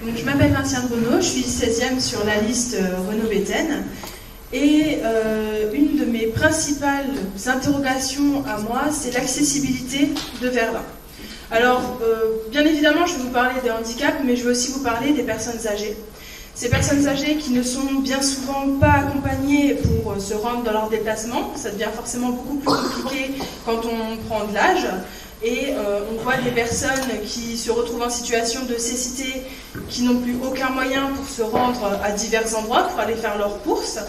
Donc, je m'appelle Vinciane Renaud, je suis 16e sur la liste Renaud-Béthène. Et une de mes principales interrogations à moi, c'est l'accessibilité de Verdun. Alors, bien évidemment, je vais vous parler des handicaps, mais je vais aussi vous parler des personnes âgées. Ces personnes âgées qui ne sont bien souvent pas accompagnées pour se rendre dans leurs déplacements, ça devient forcément beaucoup plus compliqué quand on prend de l'âge. Et on voit des personnes qui se retrouvent en situation de cécité, qui n'ont plus aucun moyen pour se rendre à divers endroits, pour aller faire leurs courses.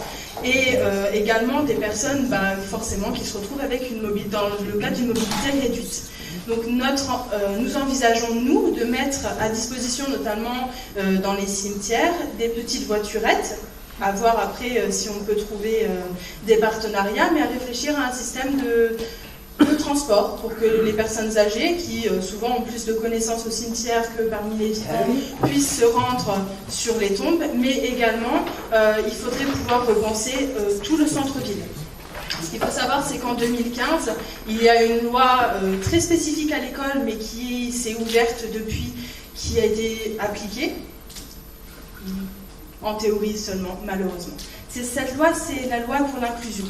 Et également des personnes forcément qui se retrouvent avec dans le cadre d'une mobilité réduite. Donc nous envisageons, nous, de mettre à disposition, notamment dans les cimetières, des petites voiturettes, à voir après si on peut trouver des partenariats, mais à réfléchir à un système de transport pour que les personnes âgées, qui souvent ont plus de connaissances au cimetière que parmi les vivants, puissent se rendre sur les tombes, mais également il faudrait pouvoir repenser tout le centre-ville. Ce qu'il faut savoir, c'est qu'en 2015, il y a une loi très spécifique à l'école, mais qui s'est ouverte depuis, qui a été appliquée, en théorie seulement, malheureusement. Cette loi, c'est la loi pour l'inclusion.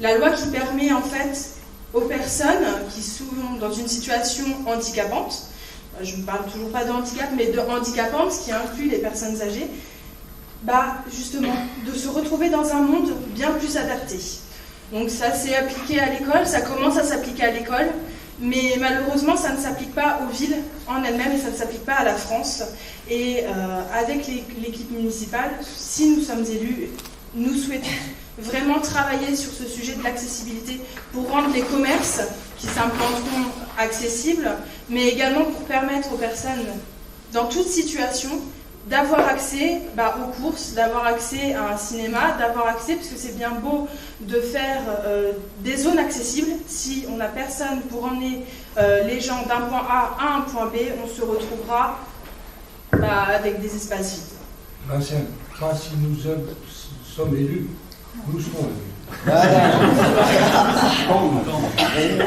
La loi qui permet en fait aux personnes qui sont dans une situation handicapante, je ne parle toujours pas de handicap, mais de handicapante, qui inclut les personnes âgées, justement, de se retrouver dans un monde bien plus adapté. Donc ça s'est appliqué à l'école, ça commence à s'appliquer à l'école, mais malheureusement ça ne s'applique pas aux villes en elles-mêmes et ça ne s'applique pas à la France. Et avec l'équipe municipale, si nous sommes élus, nous souhaitons vraiment travailler sur ce sujet de l'accessibilité pour rendre les commerces qui s'implanteront accessibles, mais également pour permettre aux personnes, dans toute situation, d'avoir accès aux courses, d'avoir accès à un cinéma, d'avoir accès, parce que c'est bien beau de faire des zones accessibles. Si on n'a personne pour emmener les gens d'un point A à un point B, on se retrouvera avec des espaces vides. Vincent, pas si nous sommes élus, nous serons élus.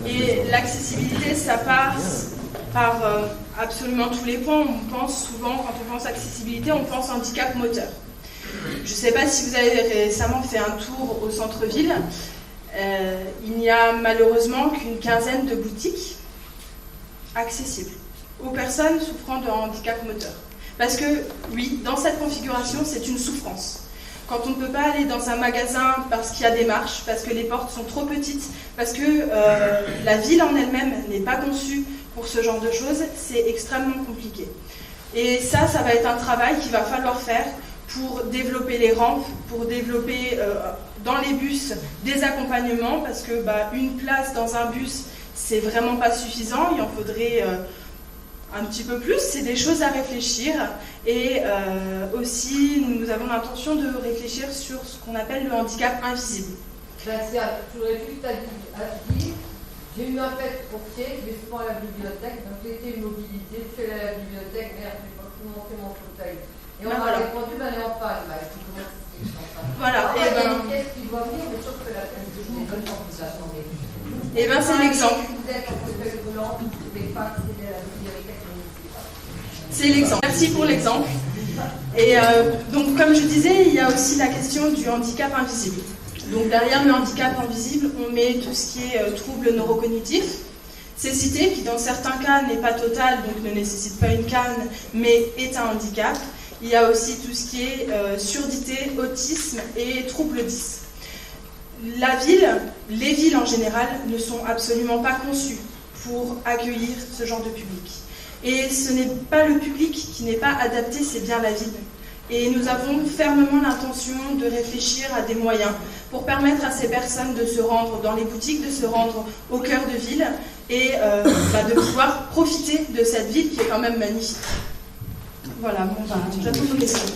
Et l'accessibilité, ça passe par absolument tous les points. On pense souvent, quand on pense accessibilité, on pense handicap moteur. Je ne sais pas si vous avez récemment fait un tour au centre-ville. Il n'y a malheureusement qu'une quinzaine de boutiques accessibles aux personnes souffrant de handicap moteur. Parce que, oui, dans cette configuration, c'est une souffrance. Quand on ne peut pas aller dans un magasin parce qu'il y a des marches, parce que les portes sont trop petites, parce que la ville en elle-même n'est pas conçue pour ce genre de choses, c'est extrêmement compliqué. Et ça va être un travail qu'il va falloir faire pour développer les rampes, pour développer dans les bus des accompagnements, parce que une place dans un bus, c'est vraiment pas suffisant, il en faudrait un petit peu plus, c'est des choses à réfléchir. Et aussi, nous avons l'intention de réfléchir sur ce qu'on appelle le handicap invisible. Je voudrais juste dire, j'ai eu un fait courtier, je vais souvent à la bibliothèque, donc j'ai été une mobilité, je suis allée à la bibliothèque, merde, je vais pas monter mon fauteuil. Et on m'a répondu, elle est en panne, Voilà. Il y a une pièce qui doit venir, mais sauf que la peine que je n'ai pas de ça changer. Et c'est l'exemple. Si vous êtes en fauteuil roulant, vous ne pouvez pas accéder à la bibliothèque municipale. C'est l'exemple. Merci pour l'exemple. Et donc, comme je disais, il y a aussi la question du handicap invisible. Donc, derrière le handicap invisible, on met tout ce qui est trouble neurocognitif, cécité, qui dans certains cas n'est pas totale, donc ne nécessite pas une canne, mais est un handicap. Il y a aussi tout ce qui est surdité, autisme et trouble 10. Les villes en général, ne sont absolument pas conçues pour accueillir ce genre de public. Et ce n'est pas le public qui n'est pas adapté, c'est bien la ville. Et nous avons fermement l'intention de réfléchir à des moyens pour permettre à ces personnes de se rendre dans les boutiques, de se rendre au cœur de ville et de pouvoir profiter de cette ville qui est quand même magnifique. Voilà, j'attends vos questions.